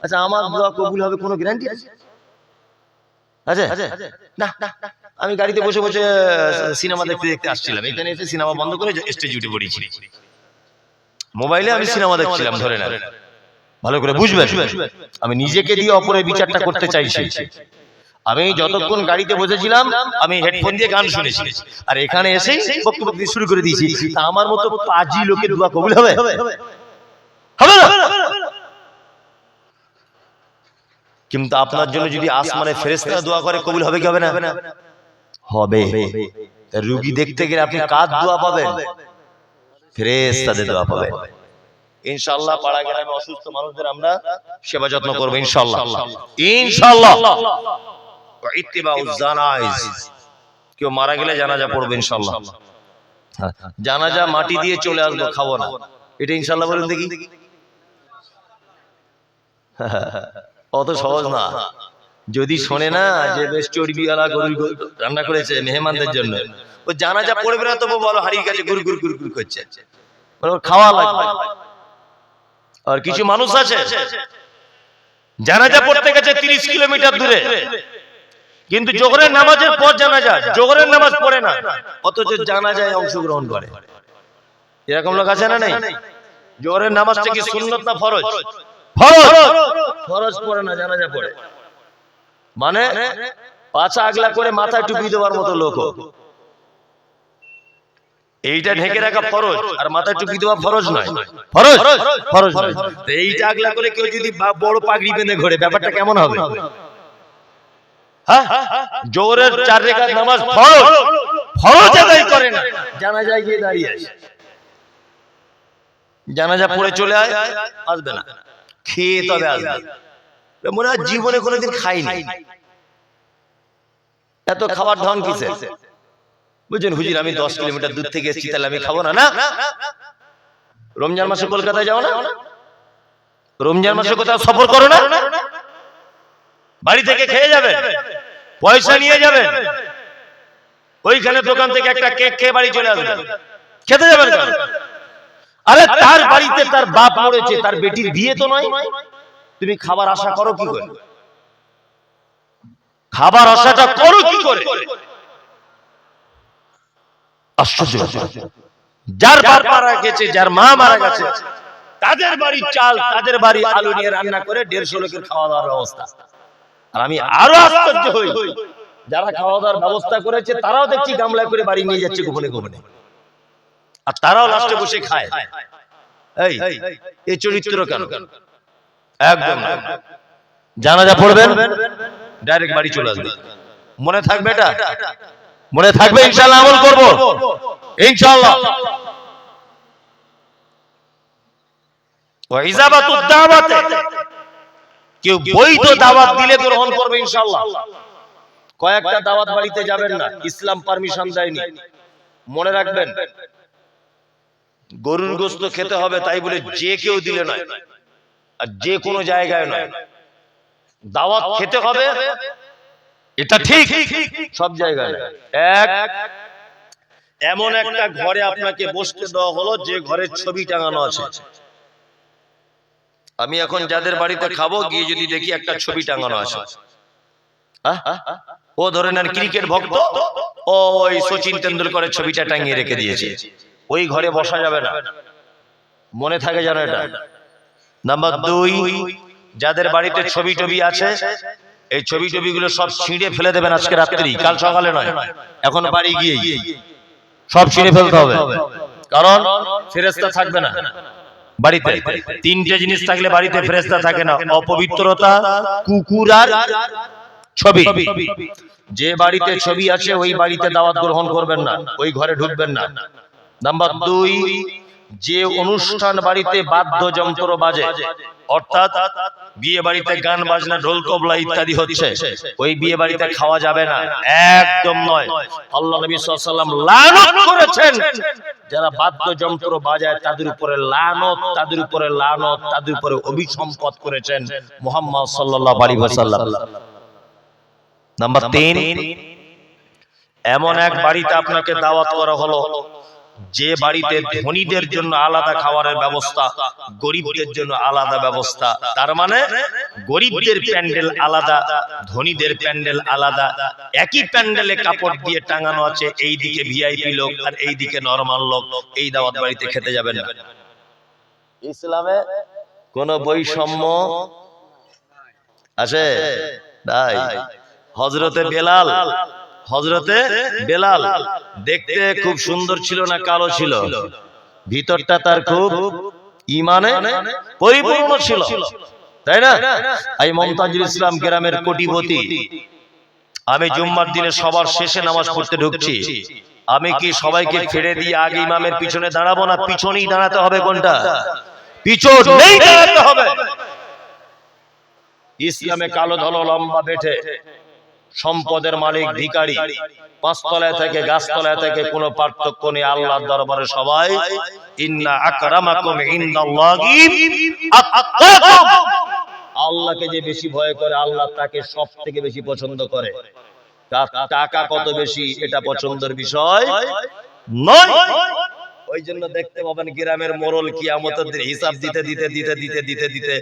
আচ্ছা আমার দোয়া কবুল হবে কোনো গ্যারান্টি আছে? না। আমি গাড়িতে বসে বসে সিনেমা দেখতে আসছিলাম, এখানে এসে সিনেমা বন্ধ করে স্টেজে উঠে পড়েছি। মোবাইলে আমি সিনেমা দেখছিলাম, ধরে না, ভালো করে বুঝবেন। আমি নিজেকে দিয়ে অপরের বিচারটা করতে চাইছি। আমি যতক্ষণ গাড়িতে বসেছিলাম আমি হেডফোন দিয়ে গান শুনেছি, আর এখানে এসে বক্তব্য শুরু করে দিয়েছি। তা আমার মতো পাজি লোকের দোয়া কবুল হবে? হবে না। কিন্তু আপনার জন্য যদি আসমানে ফেরেশতারা দোয়া করে, কবুল হবে কি হবে না? হবে। রোগী দেখতে গেলে আপনি কার দোয়া পাবেন? ফেরেশতাদের দোয়া পাবেন। ইনশাআল্লাহ পাড়া গ্রামে অসুস্থ মানুষদের আমরা সেবা যত্ন করব ইনশাআল্লাহ। ইনশাআল্লাহ। ওয়া ইত্তিবাউজ জানাইজ, কেউ মারা গেলে জানাজা পড়বে ইনশাআল্লাহ। জানাজা মাটি দিয়ে চলে আসবো, খাবো না, এটা ইনশাআল্লাহ বলুন দেখি। অত সহজ না। যদি শোনে না যে বেশ চর্বিওয়ালা গরু রান্না করেছে মেহমানদের জন্য, ও জানাজা পড়বে না, তবু বলো হাড়ির কাছে গুড় গুড় গুড় গুড় করছে, খাওয়া লাগবে। আর কিছু মানুষ আছে জানাজা পড়তে গেছে 30 কিলোমিটার দূরে, কিন্তু জোহরের নামাজের পর জানাজা, জোহরের নামাজ পড়ে না, অথচ জানাজায় অংশগ্রহণ করে। এরকম লোক আছে না? নেই? জোহরের নামাজটা কি সুন্নত না ফরজ? ফরজ। ফরজ পড়ে না, জানাজা পড়ে। মানে পাছা আগলা করে মাথায় টুপি দেওয়ার মতো লোক। এইটা ঢেকে রাখা ফরজ, আর মাথায় টুপি দেওয়া ফরজ নয়। ফরজ ফরজ নয়। এইটা আগলা করে কেউ যদি বড় পাগড়ি বেঁধে ঘোরে, ব্যাপারটা কেমন হবে? হ্যাঁ, জোহরের 4 রাকাত নামাজ ফরজ, ফরজ আদায় করে না, জানাজায় গিয়ে দাঁড়িয়ে আছে। জানাজা পড়ে চলে আসবে না, খেয়ে তবে আসবে। মনে হয় জীবনে কোনোদিন খাইনি। এত খাবার ধন কিসে? বুঝছেন হুজুর, আমি 10 কিলোমিটার দূর থেকে এসেছি, তাহলে আমি খাবো না? না, রমজান মাসে কলকাতায় যাও না? রমজান মাসে কোথাও সফর করো না? বাড়ি থেকে খেয়ে যাবেন, পয়সা নিয়ে যাবেন, ওইখানে দোকান থেকে একটা কেক খেয়ে বাড়ি চলে আসবেন। খেতে যাবেন কেন? আরে তার বাড়িতে তার বাপ মরেছে, তার বেটির বিয়ে তো নয়, তুমি খাবার আশা করো কি করে? খাবার আশাটা করো কি করে? আশ্চর্য। যার বাপ মারা গেছে, যার মা মারা গেছে, তাদের বাড়ির চাল, তাদের বাড়ি আলু নিয়ে রান্না করে 150 লোকের খাওয়া দাওয়ার ব্যবস্থা। আর আমি আরো আশ্চর্য হই, যারা খাওয়া দাওয়ার ব্যবস্থা করেছে তারাও দেখছি গামলায় করে বাড়ি নিয়ে যাচ্ছে গোপনে গোপনে, আর তারাও লাস্টে বসে খায়। এই চরিত্র কেন? একদম না। জানাজা পড়বেন, ডাইরেক্ট বাড়ি চলে আসবে। মনে থাকবে এটা? মনে থাকবে? ইনশাআল্লাহ আমল করব ইনশাআল্লাহ। ওয়া ইজাবাতুদ দাওয়াতে, কেউ বৈধ দাওয়াত দিলে গ্রহণ করবে ইনশাআল্লাহ। কয়েকটা দাওয়াত বাড়িতে যাবেন না, ইসলাম পারমিশন দেয়নি। মনে রাখবেন, গরুর গোশত খেতে হবে তাই বলে যে কেউ দিলে নয়, আর যে কোনো জায়গায় নয়। দাওয়াত খেতে হবে, এটা ঠিক, সব জায়গায়। এমন একটা ঘরে আপনাকে বসতে দেওয়া হলো যে ঘরের ছবি টাঙানো আছে। আমি এখন যাদের বাড়িতে খাবো, গিয়ে যদি দেখি একটা ছবি টাঙানো আছে, ও ধরে নেন ক্রিকেট ভক্ত, ওই সচিন তেন্ডুলকরের ছবিটা টাঙিয়ে রেখে দিয়েছে, ওই ঘরে বসা যাবে না। মনে থাকে জানো এটা। নাম্বার 2, যাদের বাড়িতে ছবি টবি আছে, এই ছবি টবিগুলো সব ছিঁড়ে ফেলে দেবেন আজকে রাত্রি, কাল সকালে নয়, এখন বাড়ি গিয়ে সব ছিঁড়ে ফেলতে হবে, কারণ ফেরেশতা থাকবে না বাড়িতে। 3টে জিনিস থাকলে বাড়িতে ফেরেশতা থাকে না: অপবিত্রতা, কুকুর আর ছবি। যে বাড়িতে ছবি আছে ওই বাড়িতে দাওয়াত গ্রহণ করবেন না, ওই ঘরে ঢুকবেন না। নাম্বার 2, যে অনুষ্ঠান বাড়িতে বাদ্যযন্ত্র বাজে, অর্থাৎ বিয়ে বাড়িতে গান বাজনা, ঢোল তবলা ইত্যাদি হচ্ছে, ওই বিয়ে বাড়িতে খাওয়া যাবে না, একদম নয়। আল্লাহ নবী সাল্লাল্লাহু আলাইহি ওয়াসাল্লাম লানত করেছেন যারা বাদ্যযন্ত্র বাজায়, তাদের উপরে লানত, তাদের উপরে লানত, তাদের উপরে অভিসম্পাত করেছেন মুহাম্মদ সাল্লাল্লাহু আলাইহি ওয়াসাল্লাম। নাম্বার 3, এমন এক বাড়িতে আপনাকে দাওয়াত করা হলো যে বাড়িতে ধনীদের জন্য আলাদা খাবারের ব্যবস্থা, গরিবদের জন্য আলাদা ব্যবস্থা। তার মানে গরিবদের প্যান্ডেল আলাদা, ধনীদের প্যান্ডেল আলাদা। একই প্যান্ডেলে কাপড় দিয়ে টাঙানো আছে, এই দিকে ভিআইপি লোক আর এই দিকে নরমাল লোক। এই দাওয়াত বাড়িতে খেতে যাবেন না। ইসলামে কোনো বৈষম্য আছে? নাই। হযরতে বেলাল দেখতে খুব সুন্দর ছিল না কালো ছিল? ভিতরটা তার খুব ঈমানে পরিপূর্ণ ছিল। তাই না? এই মমতাজুল ইসলাম গ্রামের কোটিপতি, আমি জুম্মার দিনে সবার শেষে নামাজ পড়তে ঢুকছি, আমি কি সবাইকে ছেড়ে দিয়ে আগে ইমামের পিছনে দাঁড়াবো না পিছনেই দাঁড়াতে হবে? কোনটা? পিছনেই দাঁড়াতে হবে। ইসলামে কালো ধলো লম্বা বেঠে সম্পদের মালিক ভিখারি, পাঁচতলায় থেকে গাছতলায় থেকে কোনো পার্থক্য নেই। আল্লাহর দরবারে সবাই ইন্না আকরামাকুম ইনদাল্লাহি আতকাকুম, আল্লাহকে যে বেশি ভয় করে আল্লাহ তাকে সবথেকে বেশি পছন্দ করে। তার টাকা কত বেশি এটা পছন্দের বিষয় নয়। ওই জন্য দেখতে পাবেন গ্রামের মোড়ল কিয়ামতের দিন হিসাব দিতে দিতে দিতে দিতে দিতে দিতে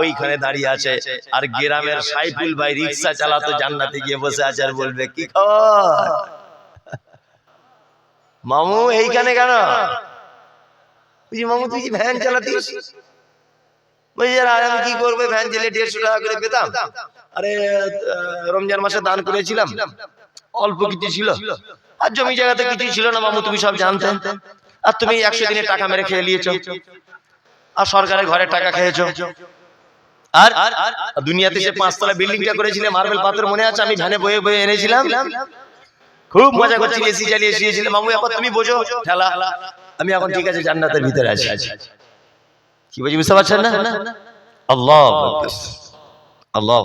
ওইখানে দাঁড়িয়ে আছে, আর গ্রামের সাইফুল ভাই রিকশা চালাতে জান্নাতে গিয়ে বসে আছে আর বলবে কি খবর মামু এইখানে কেন? মামু তুই ভ্যান চালাতিস? আমি কি করবো, ভ্যান চালে 150 টাকা করে পেতাম। আরে রমজান মাসে দান করেছিলাম, অল্প কিছু ছিল, আর জমি জায়গাতে কিছু ছিল না মামু, তুমি সব জানতে। আর তুমি 100 দিনে টাকা মেরে খেয়ে নিয়েছো, আর সরকারের ঘরে টাকা খেয়েছো। আর দুনিয়াতে যে 5 তলা বিল্ডিংটা করেছিলে মার্বেল পাথর মনে আছে? আমি ভ্যানে বয়ে বয়ে এনেছিলাম, খুব মজা করছি, এসি চালিয়ে শুয়েছিলাম। মামু এখন তুমি বোঝো ঠেলা, আমি এখন ঠিক আছে জান্নাতের ভিতরে আছি। কি বুঝি, বুঝতে পারছেন না? আল্লাহ আল্লাহ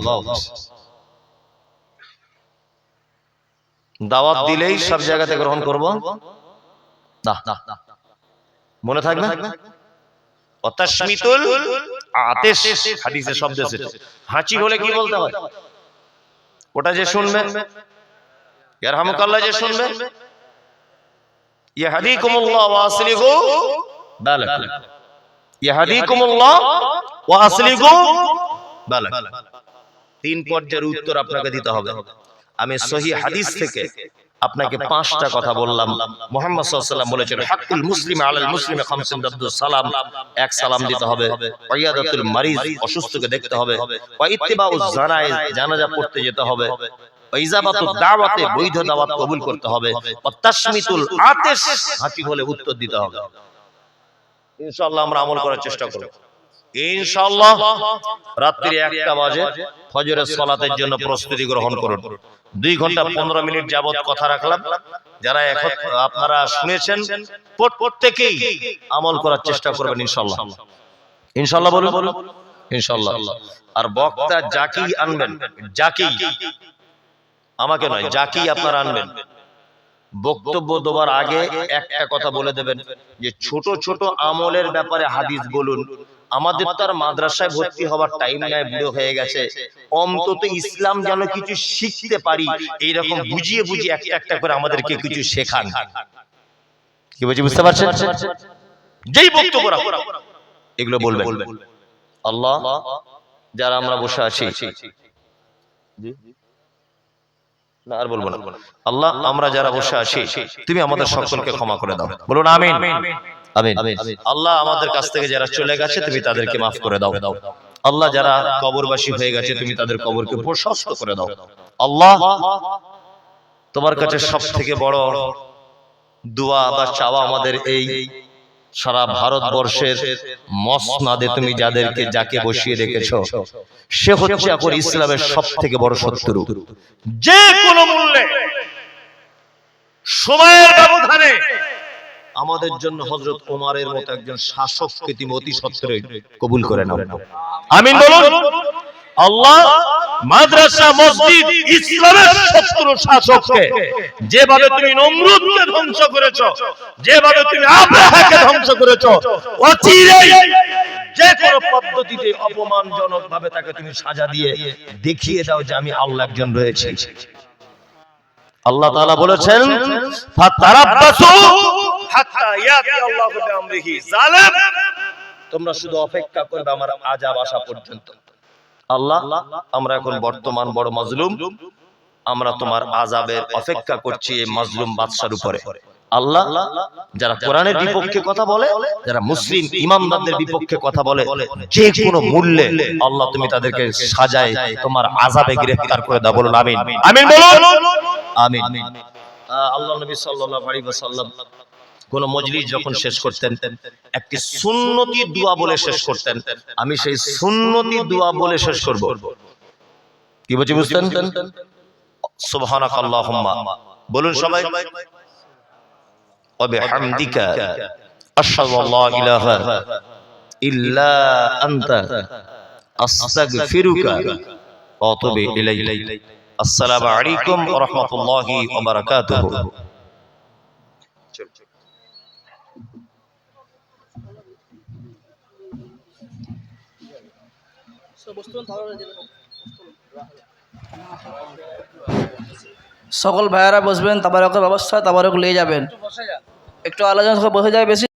দাওয়াত দিলেই সব জায়গাতে গ্রহণ করব না, মনে থাকবে। অতাশমিতুল আতিশ হাদিসে শব্দ এসেছে। হাঁচি হলে কি বলতে হয়? ওটা যে শুনবে ইয়ারহামুকাল্লাহ, যে শুনবে ইয়াহদিকুমুল্লাহ ওয়া আসলিহু বালাকুম, ইয়াহদিকুমুল্লাহ ওয়া আসলিহু বালাকুম। 3 পর্যায়ের উত্তর আপনাকে দিতে হবে। আমি সহিহ হাদিস থেকে আপনাকে 5টা কথা বললাম। মুহাম্মদ সাল্লাল্লাহু আলাইহি ওয়াসাল্লাম বলেছেন হাক্কুল মুসলিমি আলাল মুসলিমি খামসুন রাদ্দুস সালাম, এক সালাম দিতে হবে। ওয়াইয়াদাতুল মারিজ, অসুস্থকে দেখতে হবে। ওয়া ইত্তিবাউজ জানাইজ, জানাজা পড়তে যেতে হবে। ওয়া ইজাবাতুদ দাওয়াতে, বৈধ দাওয়াত কবুল করতে হবে। ওয়া তাশমিতুল আতিশ, হাঁচি হলে উত্তর দিতে হবে। ইনশাআল্লাহ আমরা আমল করার চেষ্টা করব। ইনশাআল্লাহ রাত্রি 1টা বাজে ফজরের সালাতের জন্য প্রস্তুতি গ্রহণ করুন। 2 ঘন্টা 15 মিনিট যাবত কথা রাখলাম। যারা এখন আপনারা শুনেছেন প্রত্যেকেই আমল করার চেষ্টা করবেন ইনশাআল্লাহ। ইনশাআল্লাহ বলুন, ইনশাআল্লাহ। আর বক্তা যাকে আনবেন, যাকে, আমাকে নয়, যাকে আপনারা আনবেন, বক্তব্য দেওয়ার আগে একটা কথা বলে দেবেন যে ছোট ছোট আমলের ব্যাপারে হাদিস বলুন। আমাদের তো আর মাদ্রাসায় ভর্তি হওয়ার টাইম নাই, বুড়ো হয়ে গেছে। অন্তত ইসলাম যেন কিছু শিখতে পারি, এইরকম বুঝিয়ে বুঝিয়ে একটা একটা করে আমাদেরকে কিছু শেখান। কি বলছি, বুঝতে পারছেন? যেই বক্তব্য এগুলো বলবেন। আল্লাহ, যারা আমরা বসে আছি, না আর বলবো না, আল্লাহ আমরা যারা বসে আছি তুমি আমাদের সকলকে ক্ষমা করে দাও। বলুন আমিন, আমিন। আল্লাহ আমাদের কাছ থেকে যারা চলে গেছে তুমি তাদেরকে মাফ করে দাও। আল্লাহ যারা কবরবাসী হয়ে গেছে তুমি তাদের কবরকে প্রশস্ত করে দাও। আল্লাহ তোমার কাছে সবথেকে বড় দোয়া বা চাওয়া আমাদের এই সারা ভারতবর্ষের মসনাদে তুমি যাদেরকে যাকে বসিয়ে রেখেছো সে হচ্ছে এখন ইসলামের সবথেকে বড় শত্রু। যে কোনো মূল্যে সময়ের ব্যবধানে আমাদের জন্য হযরত ওমরের মতো একজন শাসককে তুমি অতি সত্বরে কবুল করে নাও। আমিন বলুন। আল্লাহ মাদ্রাসা, মসজিদ, ইসলামের শত্রু শাসককে যেভাবে তুমি নমরুদকে ধ্বংস করেছো, যেভাবে তুমি আব্রাহাকে ধ্বংস করেছো, অচিরেই যে কোনো পদ্ধতিতে অপমানজনক ভাবে তাকে তুমি সাজা দিয়ে দেখিয়ে দাও যে আমি আল্লাহ একজন রয়েছে। আল্লাহ তাআলা বলেছেন ফাতারাব্বাসু হাত্তা ইয়াতি আল্লাহু বিআমরিহি, জালিম তোমরা শুধু অপেক্ষা করবে আমার আযাব আসা পর্যন্ত। আল্লাহ আমরা এখন বর্তমান বড় মাজলুম, আমরা তোমার আযাবের অপেক্ষা করছি এই মাজলুম বাদশার উপরে। আল্লাহ যারা কোরআনের বিপক্ষে কথা বলে, যারা মুসলিম ইমামদারদের বিপক্ষে কথা বলে, যে কোনো মূল্যে আল্লাহ তুমি তাদেরকে সাজায় তোমার আযাবে গ্রেফতার করে দাও। বলুন আমিন, আমিন বলুন, আমিন। আল্লাহ নবী সাল্লাল্লাহু আলাইহি ওয়াসাল্লাম কোন মজলিস যখন শেষ করতেন একটি সুন্নতি দোয়া বলে শেষ করতেন। আমি সেই সুন্নতি দোয়া বলে শেষ করব। কি বলছি বুঝতেন? সুবহানাকাল্লাহুম্মা বলুন সবাই, ওয়া বিহামদিকা আশহাদু আল্লা ইলাহা ইল্লা আনতা আস্তাগফিরুকা ওয়া আতুবু ইলাইক। আসসালামু আলাইকুম ওয়া রাহমাতুল্লাহি ওয়া বারাকাতুহু। সকল ভাইয়ারা বসবেন, তাবারকের ব্যবস্থা, তাবারক নিয়ে যাবেন। একটু আলোচনা বসে যায় বেশি।